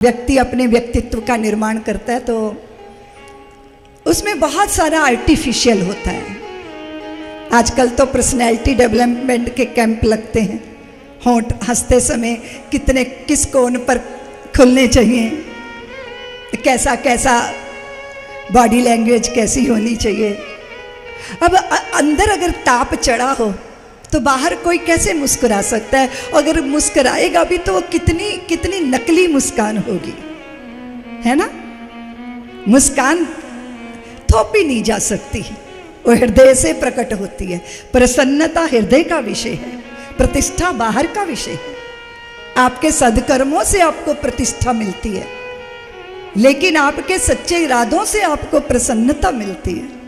व्यक्ति अपने व्यक्तित्व का निर्माण करता है तो उसमें बहुत सारा आर्टिफिशियल होता है। आजकल तो पर्सनैलिटी डेवलपमेंट के कैंप लगते हैं। होंठ हंसते समय किस कोण पर खुलने चाहिए, कैसा कैसा बॉडी लैंग्वेज कैसी होनी चाहिए। अब अंदर अगर ताप चढ़ा हो तो बाहर कोई कैसे मुस्कुरा सकता है? अगर मुस्कुराएगा भी तो वो कितनी नकली मुस्कान होगी, है ना। मुस्कान थोपी नहीं जा सकती, वो हृदय से प्रकट होती है। प्रसन्नता हृदय का विषय है, प्रतिष्ठा बाहर का विषय है। आपके सद्कर्मों से आपको प्रतिष्ठा मिलती है, लेकिन आपके सच्चे इरादों से आपको प्रसन्नता मिलती है।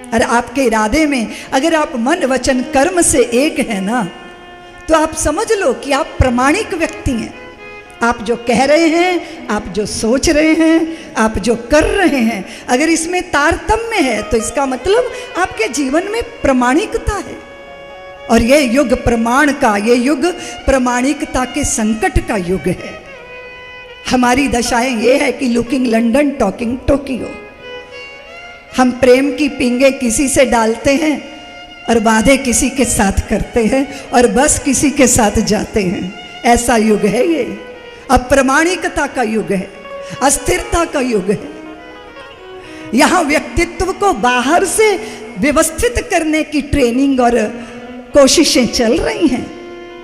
और आपके इरादे में अगर आप मन वचन कर्म से एक है ना, तो आप समझ लो कि आप प्रामाणिक व्यक्ति हैं। आप जो कह रहे हैं, आप जो सोच रहे हैं, आप जो कर रहे हैं, अगर इसमें तारतम्य है तो इसका मतलब आपके जीवन में प्रामाणिकता है। और ये युग प्रमाण का, ये युग प्रामाणिकता के संकट का युग है। हमारी दशाएं ये है कि लुकिंग लंदन टॉकिंग टोक्यो। हम प्रेम की पींगे किसी से डालते हैं और वादे किसी के साथ करते हैं और बस किसी के साथ जाते हैं। ऐसा युग है ये। अप्रामाणिकता का युग है, अस्थिरता का युग है। यहाँ व्यक्तित्व को बाहर से व्यवस्थित करने की ट्रेनिंग और कोशिशें चल रही हैं।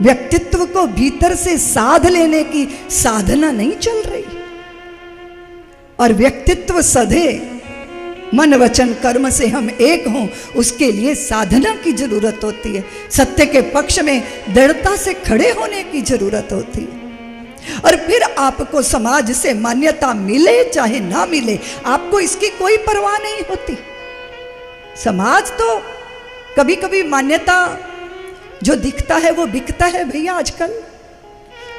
व्यक्तित्व को भीतर से साध लेने की साधना नहीं चल रही। और व्यक्तित्व सधे, मन वचन कर्म से हम एक हों, उसके लिए साधना की जरूरत होती है। सत्य के पक्ष में दृढ़ता से खड़े होने की जरूरत होती है। और फिर आपको समाज से मान्यता मिले चाहे ना मिले, आपको इसकी कोई परवाह नहीं होती। समाज तो कभी कभी मान्यता जो दिखता है वो बिकता है भैया आजकल।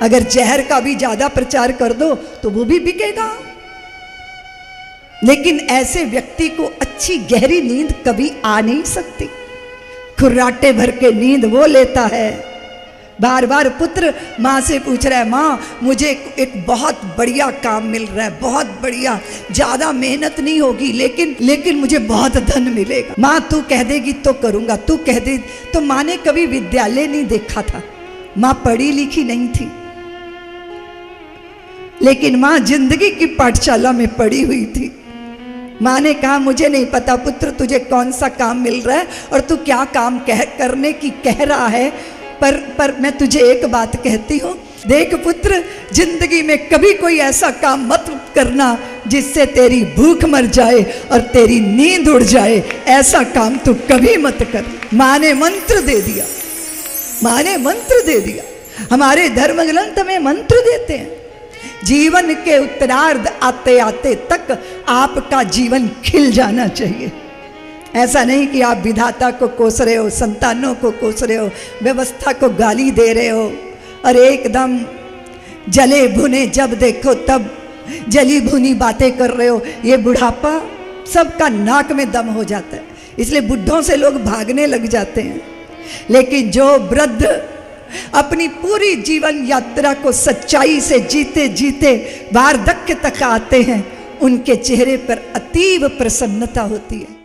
अगर जहर का भी ज्यादा प्रचार कर दो तो वो भी बिकेगा। लेकिन ऐसे व्यक्ति को अच्छी गहरी नींद कभी आ नहीं सकती। खुर्राटे भर के नींद वो लेता है। बार बार पुत्र माँ से पूछ रहा है, माँ मुझे एक बहुत बढ़िया काम मिल रहा है, बहुत बढ़िया, ज़्यादा मेहनत नहीं होगी लेकिन मुझे बहुत धन मिलेगा। माँ तू कह देगी तो करूँगा, तू कह दे। तो माँ ने कभी विद्यालय नहीं देखा था, माँ पढ़ी लिखी नहीं थी, लेकिन माँ जिंदगी की पाठशाला में पढ़ी हुई थी। माँ ने कहा मुझे नहीं पता पुत्र तुझे कौन सा काम मिल रहा है और तू क्या काम करने की कह रहा है, पर मैं तुझे एक बात कहती हूँ, देख पुत्र, जिंदगी में कभी कोई ऐसा काम मत करना जिससे तेरी भूख मर जाए और तेरी नींद उड़ जाए। ऐसा काम तू कभी मत कर। माँ ने मंत्र दे दिया, माँ ने मंत्र दे दिया। हमारे धर्म ग्रंथ में मंत्र देते हैं। जीवन के उत्तरार्ध आते आते तक आपका जीवन खिल जाना चाहिए। ऐसा नहीं कि आप विधाता को कोस रहे हो, संतानों को कोस रहे हो, व्यवस्था को गाली दे रहे हो और एकदम जले भुने जब देखो तब जली भुनी बातें कर रहे हो। ये बुढ़ापा सबका नाक में दम हो जाता है, इसलिए बुढ़ों से लोग भागने लग जाते हैं। लेकिन जो वृद्ध अपनी पूरी जीवन यात्रा को सच्चाई से जीते जीते वार्धक्य तक आते हैं, उनके चेहरे पर अतीव प्रसन्नता होती है।